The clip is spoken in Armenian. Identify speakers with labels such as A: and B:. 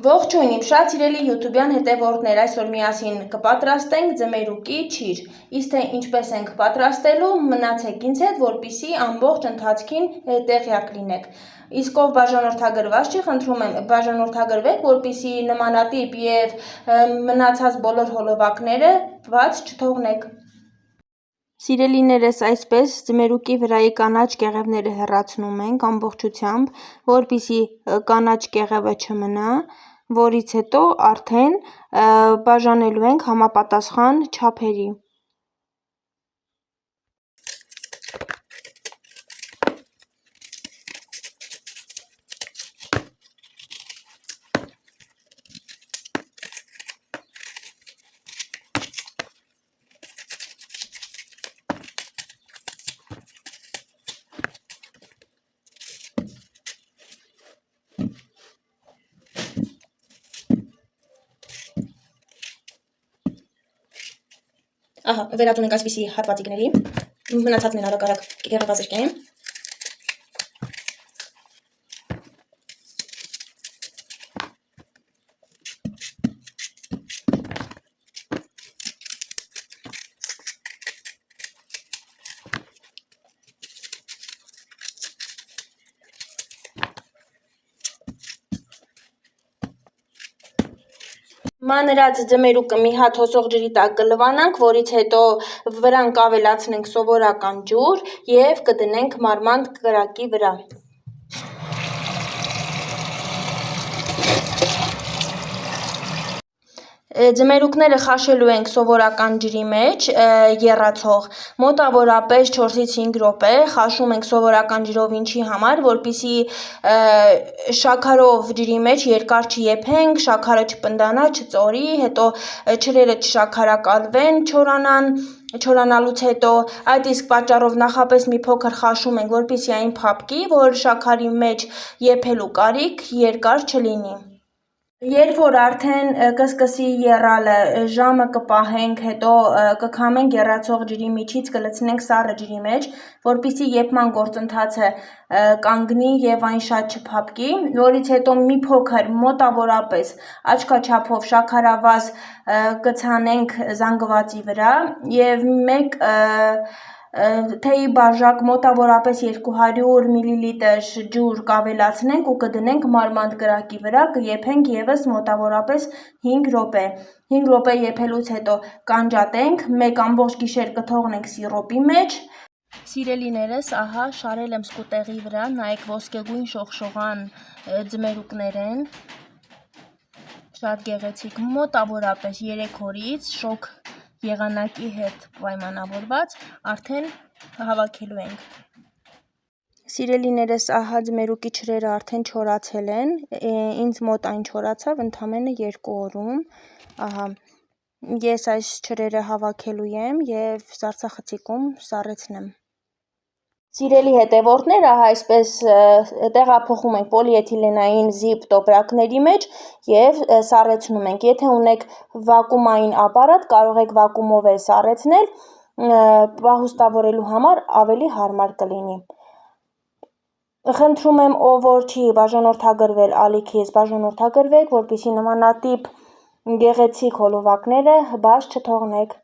A: Ողջույն իմ շատ սիրելի YouTube-յան հետևորդներ, այսօր միասին կպատրաստենք ձմերուկի չիր, իսկ թե ինչպես ենք պատրաստելու, մնացեք ինձ հետ, որպեսզի ամբողջ ընթացքին տեղյակ լինեք։ Իսկ ով բաժանորդագրված չի, խնդրում եմ բաժանորդագրվեք, որպեսզի նմանատիպ եւ մնացած բոլոր հոլովակները բաց չթողնեք։ Սիրելիներս, այսպես ձմերուկի վրայի կանաչ կեղևները հեռացնում ենք ամբողջությամբ, որպեսզի կանաչ կեղևը չմնա, որից հետո արդեն բաժանելու ենք համապատասխան չափերի։ Ահա, վերածում ենք այսպիսի հատվածիկների, մնացածն են արագ կեղևազրկեմ։ Մանրած ձմերուկը մի հատ հոսող ջրի տակ կլվանանք, որից հետո վրան կավելացնենք սովորական ջուր եւ կդնենք մարման կրակի վրա։ Ձմերուկները խաշելու ենք սովորական ջրի մեջ եռացող, մոտավորապես 4-ից 5 րոպե խաշում ենք սովորական ջրով, ինչի համար, որպեսզի շաքարով ջրի մեջ երկար չեփենք, շաքարը չպնդանա, չծորի, հետո ջրերը չշաքարակալվեն, չորանալուց հետո, այդ իսկ պատճառով նախապես մի փոքր խաշում ենք, որպեսզի այն փափկի, որ շաքարի մեջ եփելու կարիք երկար չլինի։ Երբ որ արդեն կսկսի եռալը, ժամը կպահենք, հետո կքամենք եռացող ջրի միջից, կլցնենք սառը ջրի մեջ, որպեսզի եփման գործընթացը կանգնի եւ այն շատ չփափկի, որից հետո մի փոքր մոտավորապես աչքաչափով շաքարավազ կցանենք զանգվածի վրա եւ մեկ թեյի բաժակ մոտավորապես 200 մլ ջուր կավելացնենք ու կդնենք մարմանդ կրակի վրա, կեփենք եւս մոտավորապես 5 րոպե։ 5 րոպե եփելուց հետո կանջատենք, մեկ ամբողջ գիշեր կթողնենք սիրոպի մեջ։ Սիրելիներս, ահա շարել եմ սկուտեղի վրա, նայեք ոսկեգույն շողշողան ձմերուկներ են, շատ գեղեցիկ, մոտավորապես 3 օրից շոգ եղանակի հետ պայմանավորված արդեն հավաքելու ենք։ Սիրելիներս, ահա ձմերուկի ջրերը արդեն չորացել են, ինձ մոտ այն չորացավ ընդամենը 2 օրում, ահա, ես այս ջրերը հավաքելու եմ եւ սառցախցիկում սառեցնեմ։ Սիրելի հետևորդներ, ահա այսպես տեղափոխում ենք պոլիէթիլենային զիպ տոպրակների մեջ եւ սառեցնում ենք։ Եթե ունեք վակուումային ապարատ, կարող եք վակուումով էլ սառեցնել, պահուստավորելու համար ավելի հարմար կլինի։ Խնդրում եմ, ով որ չի բաժանորդագրվել, ալիքից բաժանորդագրվեք, որպեսզի նմանատիպ գեղեցիկ հոլովակները բաց չթողնեք։